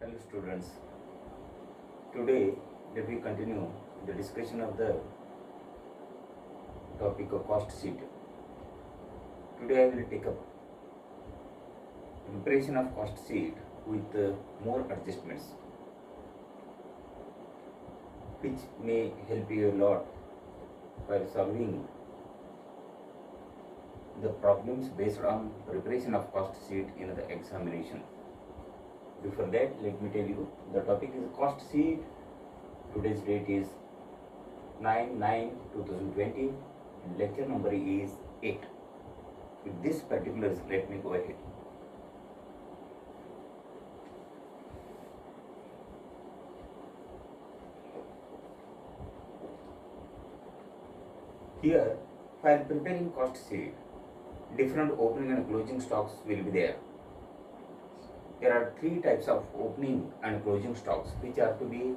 Hello students, today let me continue the discussion of the topic of cost sheet. Today I will take up preparation of cost sheet with more adjustments which may help you a lot while solving the problems based on preparation of cost sheet in the examination. Before that, let me tell you the topic is cost sheet. Today's date is 9/9/2020 and lecture number is 8. With this particulars, let me go ahead. Here, while preparing cost sheet, different opening and closing stocks will be there. There are three types of opening and closing stocks which are to be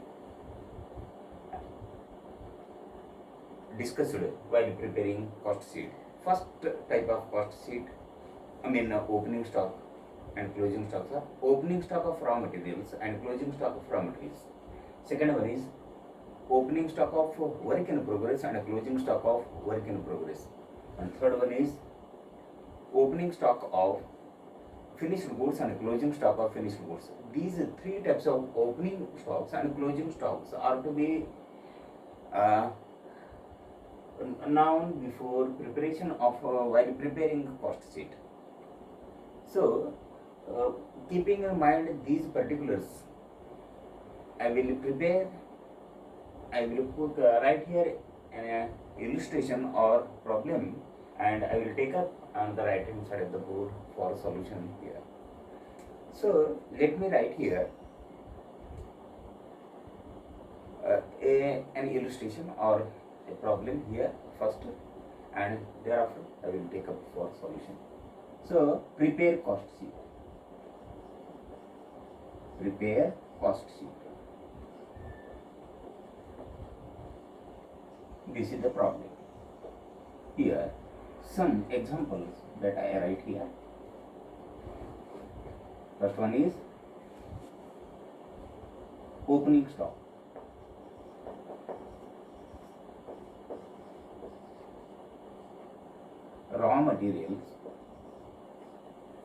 discussed while preparing cost sheet. First type of cost sheet, opening stock and closing stocks are opening stock of raw materials and closing stock of raw materials. Second one is opening stock of work in progress and closing stock of work in progress. And third one is opening stock of finished goods and closing stock of finished goods. These three types of opening stocks and closing stocks are to be known before preparation of while preparing cost sheet. So, keeping in mind these particulars, I will put right here an illustration or problem, and I will take up on the right hand side of the board for solution here. So let me write here an illustration or a problem here first, and thereafter I will take up for solution. So prepare cost sheet. Prepare cost sheet. This is the problem. Here some examples that I write here. First one is opening stock. Raw materials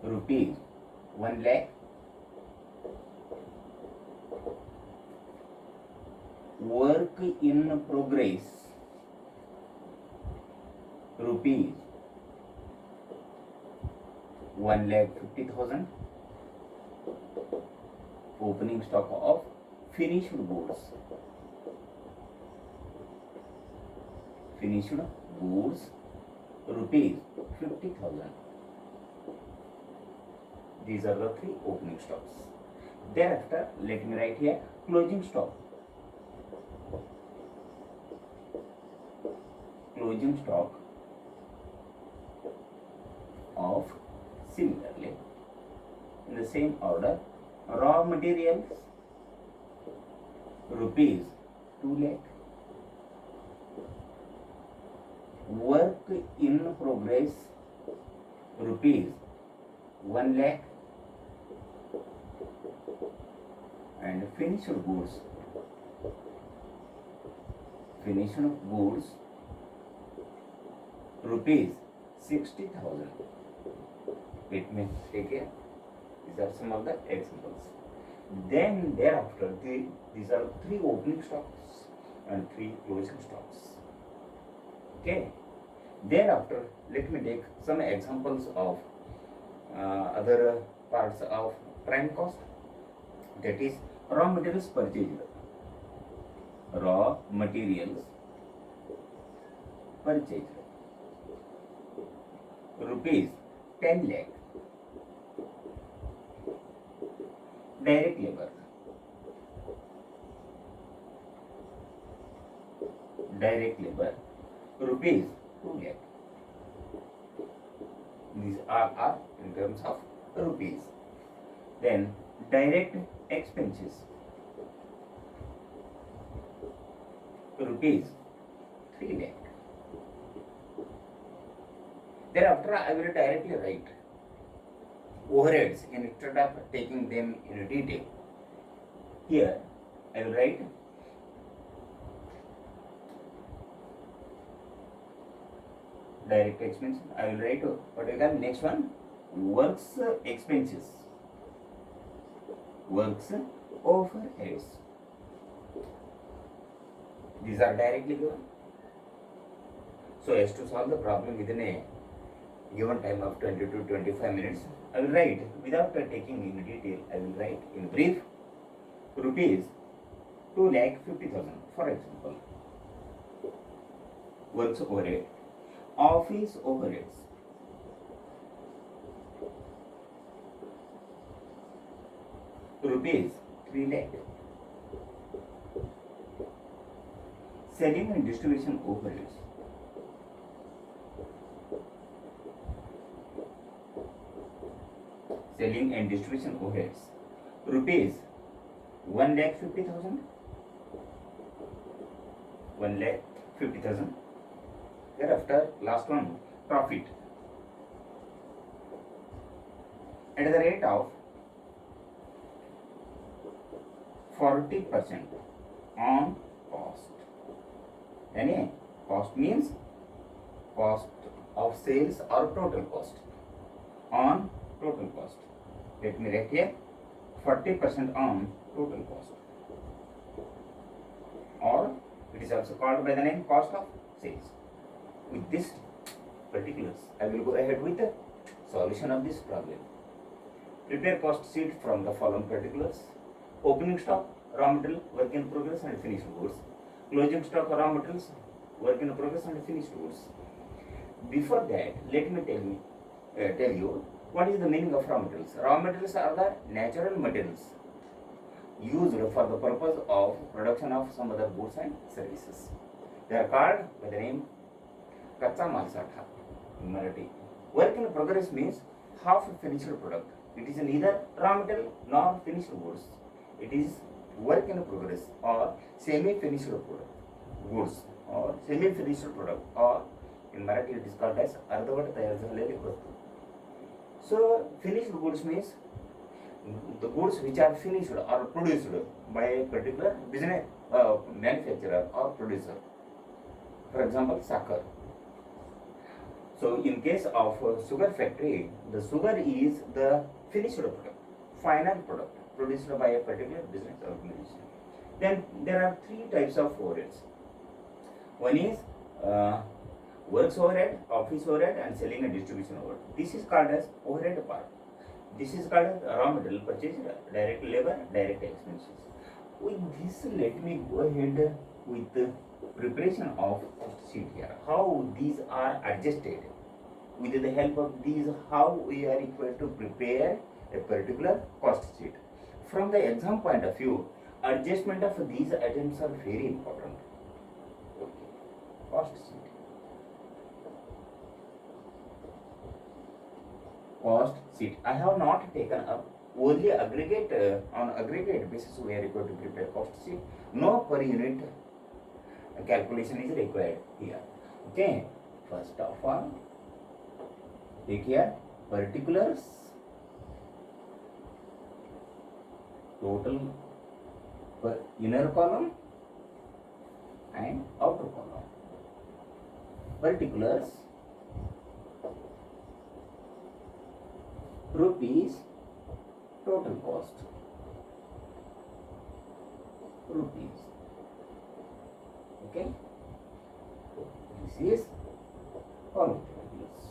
rupees 1 lakh. Work in progress rupees 1,50,000. Opening stock of finished goods. Finished goods rupees 50,000. These are the three opening stocks. Thereafter, let me write here closing stock. Closing stock of similarly in the same order raw materials rupees 2 lakh. Work in progress rupees 1 lakh. And finished goods rupees 60,000. Let me take care. These are some of the examples. Then thereafter, these are three opening stocks and three closing stocks. Okay. Thereafter, let me take some examples of other parts of prime cost. That is raw materials purchased. Raw materials purchased rupees 10 lakh. Direct labor rupees 2 lakh. These are in terms of rupees. Then direct expenses rupees 3 lakh. Thereafter, I will directly write overheads instead of taking them in detail. Here I will write direct expense. I will write what I call next one, works expenses, works overheads. These are directly given. So as to solve the problem within a given time of 20 to 25 minutes, I will write without taking in detail. I will write in brief rupees 2,50,000, for example. Works overhead, office overheads, rupees 3 lakh. Selling and distribution overheads, selling and distribution overheads, rupees 1,50,000, 1,50,000. Thereafter, last one, profit at the rate of 40% on cost. Any cost means cost of sales or total cost, on total cost. Let me write here 40% on total cost, or it is also called by the name cost of sales. With this particulars, I will go ahead with the solution of this problem. Prepare cost sheet from the following particulars: opening stock, raw material, work in progress and finished goods; closing stock, raw materials, work in progress and finished goods. Before that, let me tell you what is the meaning of raw materials. Raw materials are the natural materials used for the purpose of production of some other goods and services. They are called by the name Kacha Mal Satha in Marathi. Work in progress means half finished product. It is neither raw material nor finished goods. It is work in progress or semi-finished goods or semi-finished product, or in Marathi it is called as अर्धवट तयार झालेली वस्तू. So finished goods means the goods which are finished or produced by a particular business manufacturer or producer. For example, sakar. So in case of sugar factory, the sugar is the finished product, final product produced by a particular business organization. Then there are three types of overheads. One is works overhead, office overhead, and selling and distribution overhead. This is called as overhead part. This is called as raw material purchase, direct labor, direct expenses. With this, let me go ahead with the preparation of cost sheet here. How these are adjusted. With the help of these, how we are required to prepare a particular cost sheet. From the exam point of view, adjustment of these items are very important. Cost sheet. Cost sheet. I have not taken up only aggregate on aggregate basis we are required to prepare cost sheet. No per unit calculation is required here. Okay. First of all, take here particulars, total per inner column and outer column. Particulars, rupees, total cost, rupees. Okay, this is column particulars.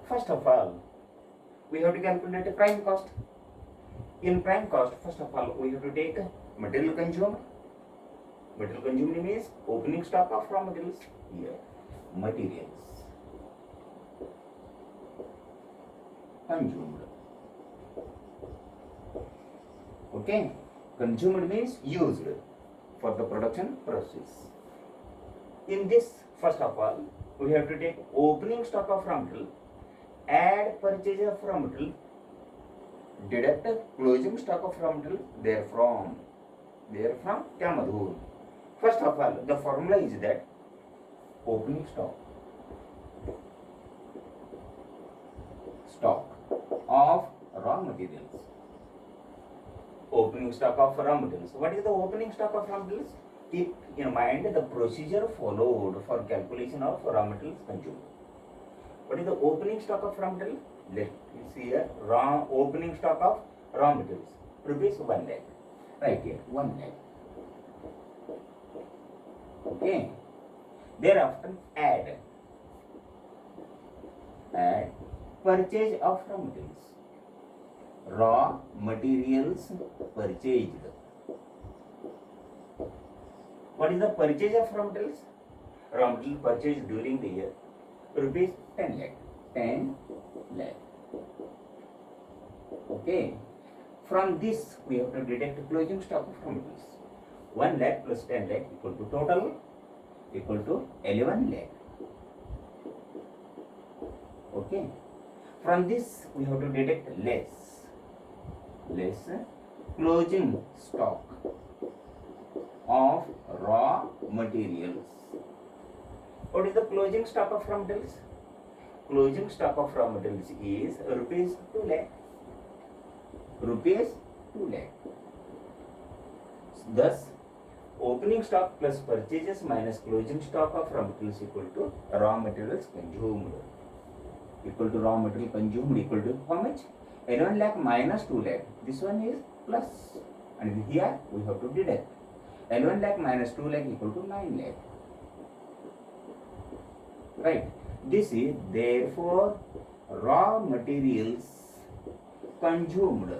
First of all, we have to calculate a prime cost. In prime cost, first of all, we have to take material consumed. Material consumed means opening stock of raw materials. Here, materials consumed. Okay, consumed means used for the production process. In this, first of all, we have to take opening stock of raw material, add purchase of raw material, deduct closing stock of raw material therefrom त्यामधून. First of all, the formula is that opening stock of raw materials opening stock of raw materials. What is the opening stock of raw materials? Keep in mind the procedure followed for calculation of raw materials consumed. What is the opening stock of raw material? Let's see here, raw opening stock of raw materials, rupees 1 lakh. Right here, 1 lakh. Okay. Thereafter, add purchase of raw materials. Raw materials purchased. What is the purchase of raw materials? Raw material purchased during the year, rupees 10 lakh. 10 lakh. Okay. From this, we have to deduct closing stock of raw materials. 1 lakh plus 10 lakh equal to total equal to 11 lakh. Okay. From this, we have to deduct less closing stock of raw materials. What is the closing stock of raw materials? Closing stock of raw materials is rupees 2 lakh. Rupees 2 lakh. Thus, opening stock plus purchases minus closing stock of raw materials equal to raw materials consumed. Equal to raw material consumed equal to how much? 11 lakh minus 2 lakh. This one is plus. And here we have to deduct. 11 lakh minus 2 lakh equal to 9 lakh. Right. This is therefore raw materials consumed.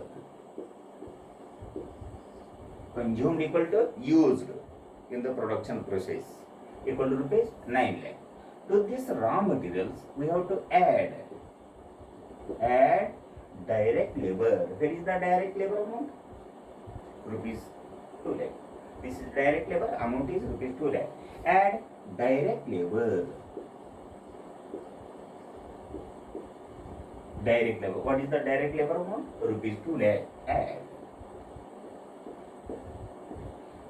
Consumed equal to used in the production process equal to rupees 9 lakh. To this raw materials we have to add direct labor. Where is the direct labor amount? Rupees 2 lakh. This is direct labor, amount is rupees 2 lakh. Add direct labor. Direct labor. What is the direct labor amount? Rupees 2 lakh. Add.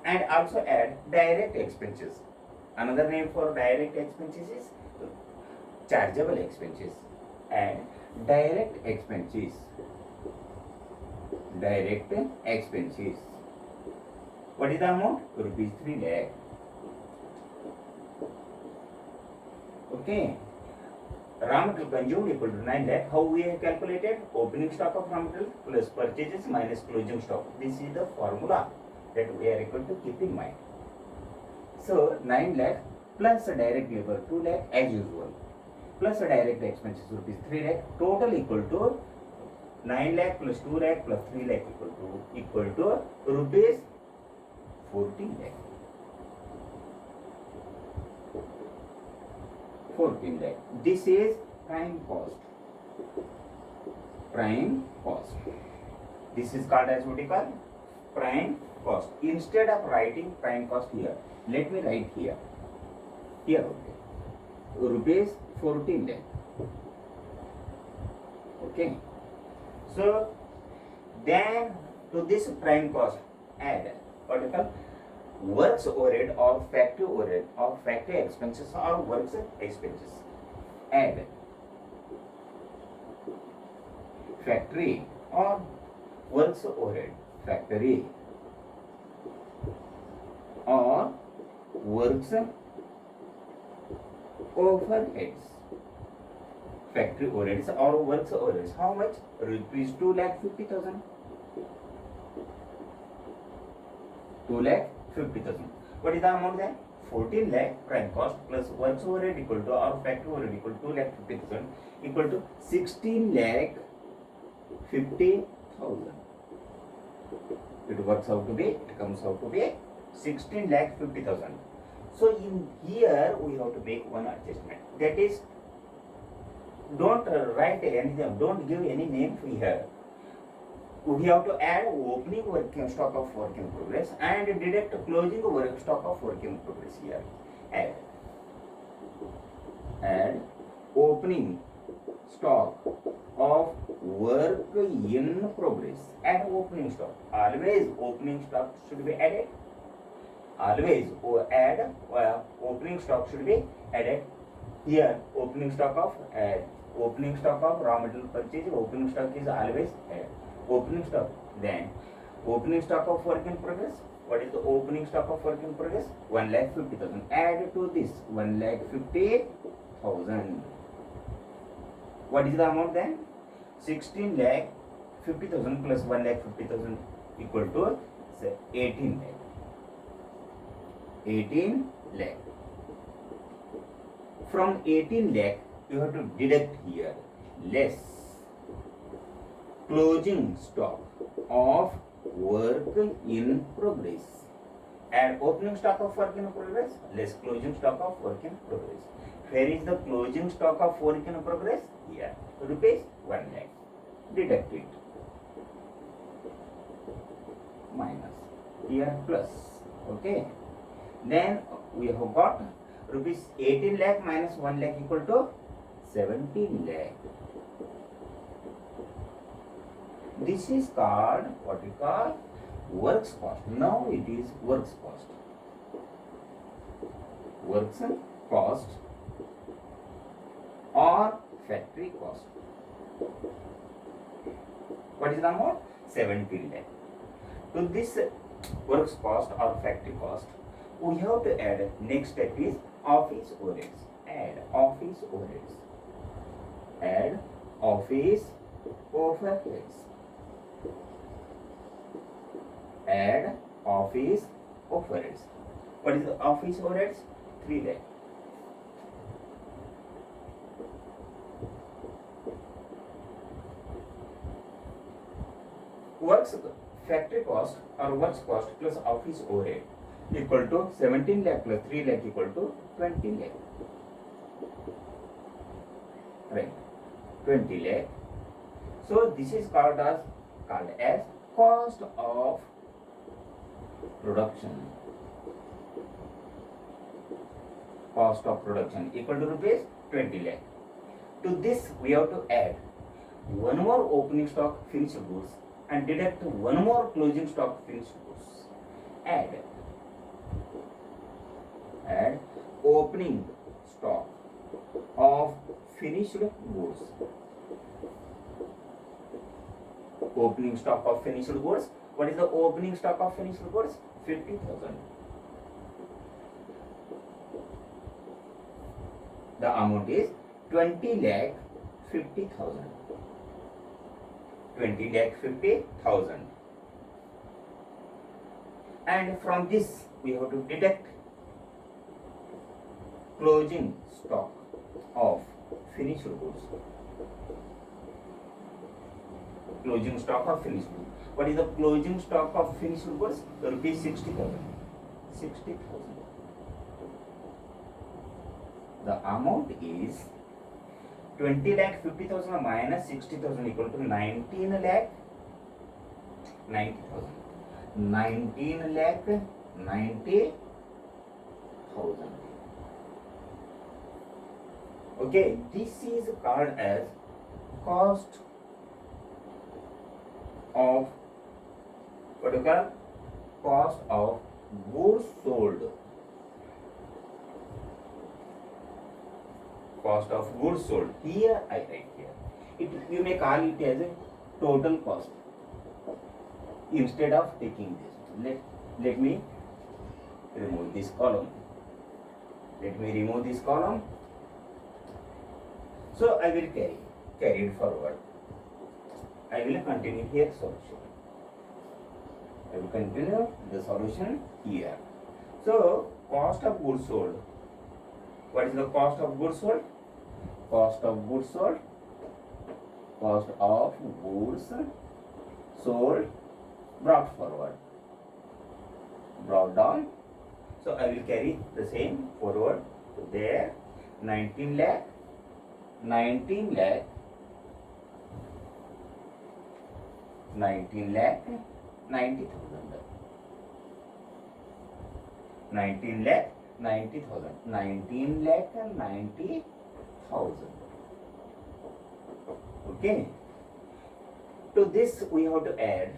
And also add direct expenses. Another name for direct expenses is chargeable expenses. And direct expenses. Direct expenses. What is the amount? Rupees 3 lakh. Okay. Raw material consumed equal to 9 lakh. How we have calculated? Opening stock of raw material plus purchases minus closing stock. This is the formula that we are required to keep in mind. So 9 lakh plus a direct labor 2 lakh as usual, plus a direct expenses rupees 3 lakh, total equal to 9 lakh plus 2 lakh plus 3 lakh equal to rupees 14 lakh. 14 lakh. This is prime cost. Prime cost. This is called as what you call prime cost. Instead of writing prime cost here, let me write here. Here, okay. Rupees 14 lakh. Okay. So then to this prime cost add what you call works overhead or factory expenses or works expenses. Add factory or works overhead, factory or works overheads, factory overheads or works overheads. How much? Rupees 2,50,000. 2,50,000. What is the amount then? 14 lakh prime cost plus works overhead equal to or factory overhead equal to 2,50,000 equal to 16,50,000. It works out to be, it comes out to be 16,50,000. So in here we have to make one adjustment. That is, don't write anything, don't give any name here. We have to add opening working stock of work in progress and deduct closing work stock of work in progress here. Add opening stock of work in progress. Add opening stock. Always opening stock should be added. Always add opening stock should be added. Here opening stock of raw material purchase. Opening stock is always added. Opening stock. Then Opening stock of work in progress. What is the opening stock of work in progress? 1,50,000. Add to this 1,50,000. What is the amount then? 16,50,000 plus 1,50,000 equal to say 18 lakh. 18 lakh. From 18 lakh, you have to deduct here less closing stock of work in progress. Add opening stock of work in progress, less closing stock of work in progress. Where is the closing stock of work in progress? Here, rupees 1 lakh. Deduct it. Minus. Here plus. Okay. Then we have got rupees 18 lakh minus 1 lakh equal to 17 lakh. This is called what we call works cost. Now it is works cost. Works cost or factory cost. What is the amount? 17 lakh. To this works cost or factory cost, we have to add next step is office overheads. Add office overheads. Add office overheads. Add office overheads. What is the office overheads? 3 lakh. Works factory cost or works cost plus office overhead equal to 17 lakh plus 3 lakh equal to 20 lakh. Right, 20 lakh. So this is called as cost of production. Cost of production equal to rupees 20 lakh. To this we have to add one more opening stock finished goods and deduct one more closing stock finished goods. Add opening stock of finished goods. Opening stock of finished goods. What is the opening stock of finished goods? 50,000. The amount is 20 lakh 50,000. 20 lakh 50,000. And from this we have to deduct closing stock of finished goods. Closing stock of finished goods. What is the closing stock of finished goods? Rupees 60,000. 60,000. The amount is 20 lakh 50,000 minus 60,000 equal to 19 lakh 90,000. 19 lakh 90,000. Okay, this is called as cost of what you call cost of goods sold. Cost of goods sold. Here I write here. You may call it as a total cost. Instead of taking this, let me remove this column. Let me remove this column. So I will carry it forward. I will continue here solution. I will continue the solution here. So cost of goods sold. What is the cost of goods sold? Cost of goods sold. Cost of goods sold brought forward. Brought down. So I will carry the same forward to there. 19 lakh 90,000. 19 lakh 90,000. 19 lakh 90,000. Okay. To this we have to add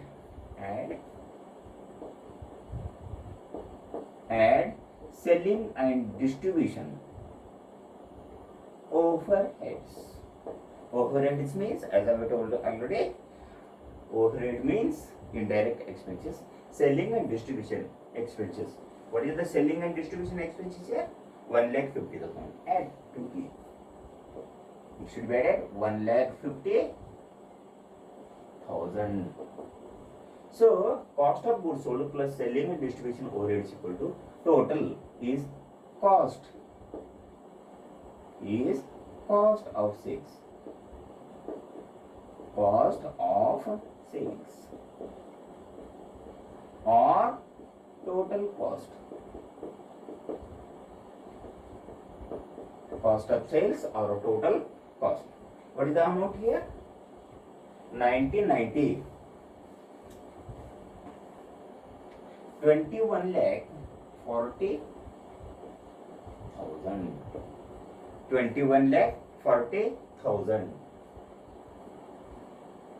selling and distribution overheads. Overheads means, as I have told already, overhead means indirect expenses, selling and distribution expenses. What is the selling and distribution expenses here? 1,50,000. Add to it. It should be added 1,50,000. So cost of goods sold plus selling and distribution overhead is equal to total is cost of sales. Cost of sales or total cost. Cost of sales or total cost. What is the amount here? 1990. 21,40,000. 21,40,000.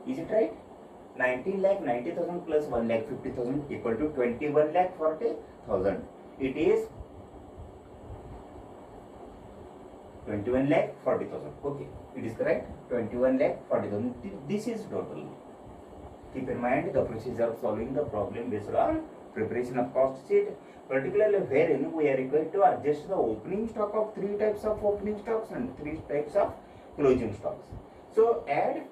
Is it right? 19,90,000 plus 1,50,000 equal to 21,40,000. It is 21,40,000. Okay, it is correct. 21,40,000. This is total. Keep in mind the procedure of solving the problem based on preparation of cost sheet, particularly wherein we are required to adjust the opening stock of 3 types of opening stocks and 3 types of closing stocks. So add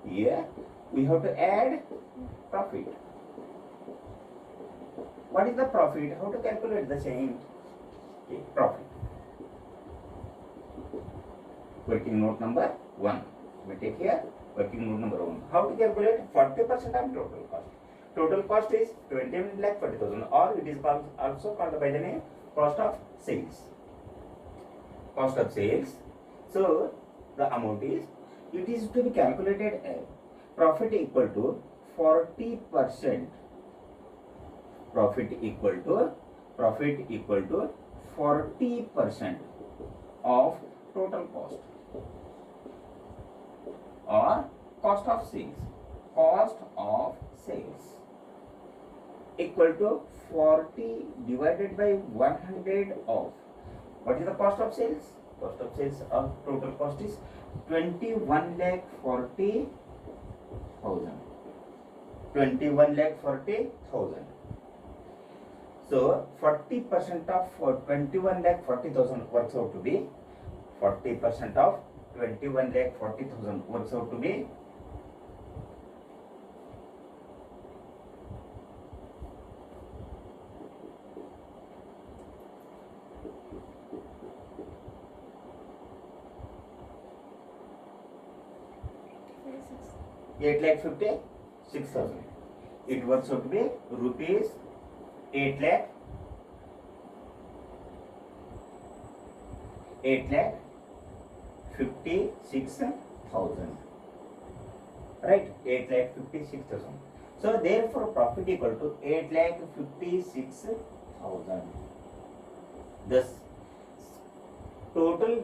here, we have to add profit. What is the profit? How to calculate the same? Okay, profit. Working note number 1. We take here working note number 1. How to calculate 40% of total cost? Total cost is 21,40,000, or it is also called by the name cost of sales. Cost of sales. So the amount is, it is to be calculated as profit equal to 40%. Profit equal to 40% of total cost or cost of sales. Cost of sales equal to 40 divided by 100 of, what is the cost of sales? Cost of sales of total cost is 21,40,000. 21,40,000. So 40% of 21,40,000 works out to be 40% of 21,40,000 works out to be 8,56,000. It works out to be rupees 8,56,000. Right? 8,56,000. So therefore profit equal to 8,56,000. Thus total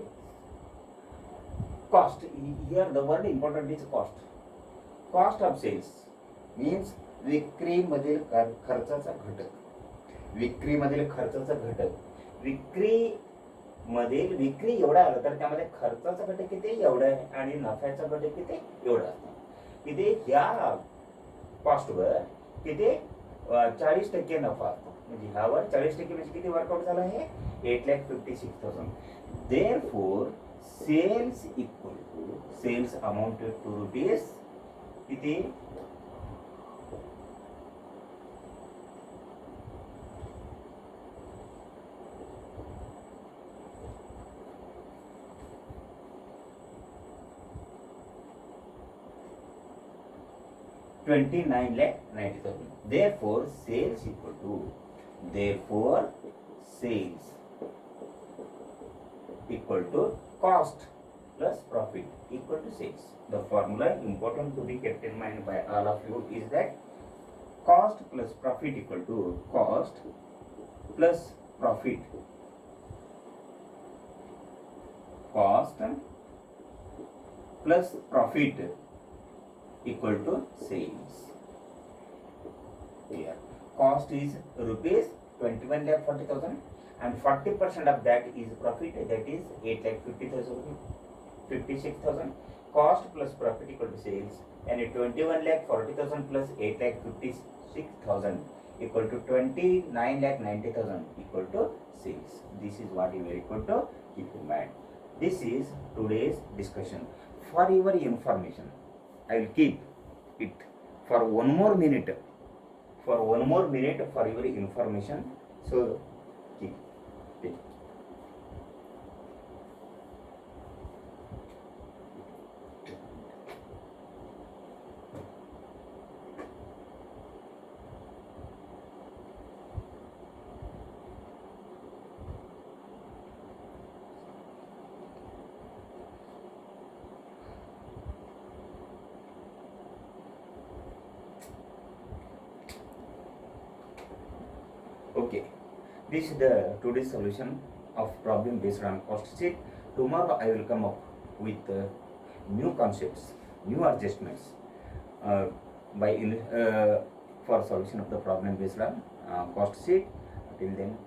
cost, here the word important is cost. Cost of sales means विक्रीमधील खर्चाचा घटक. विक्रीमधील खर्चाचा घटक. विक्री एवढा आला तर त्यामध्ये खर्चाचा घटक किती एवढा आहे आणि नफ्याचा घटक किती एवढा असतो. किती ह्या कॉस्टवर किती 40% नफा असतो. म्हणजे ह्यावर 40% म्हणजे किती वर्कआउट झाला आहे 8,56,000. Therefore sales equal to sales amounted to rupees किती 29,90,000. Therefore sales equal to cost plus profit equal to sales. The formula important to be kept in mind by all of you is that cost plus profit equal to cost plus profit. Cost plus profit equal to sales. Here cost is rupees 21,40,000 and 40% of that is profit, that is 8,56,000. cost plus profit equal to sales, and 21 lakh 40,000 plus 8 lakh 56,000 equal to 29 lakh 90,000 equal to sales. This is what you are equal to keep in mind. This is today's discussion. For your information, I will keep it for one more minute. For one more minute for your information. So keep it. Okay, this is the today's solution of problem based on cost sheet. Tomorrow I will come up with new concepts, new adjustments uh, by for solution of the problem based on cost sheet. Till then,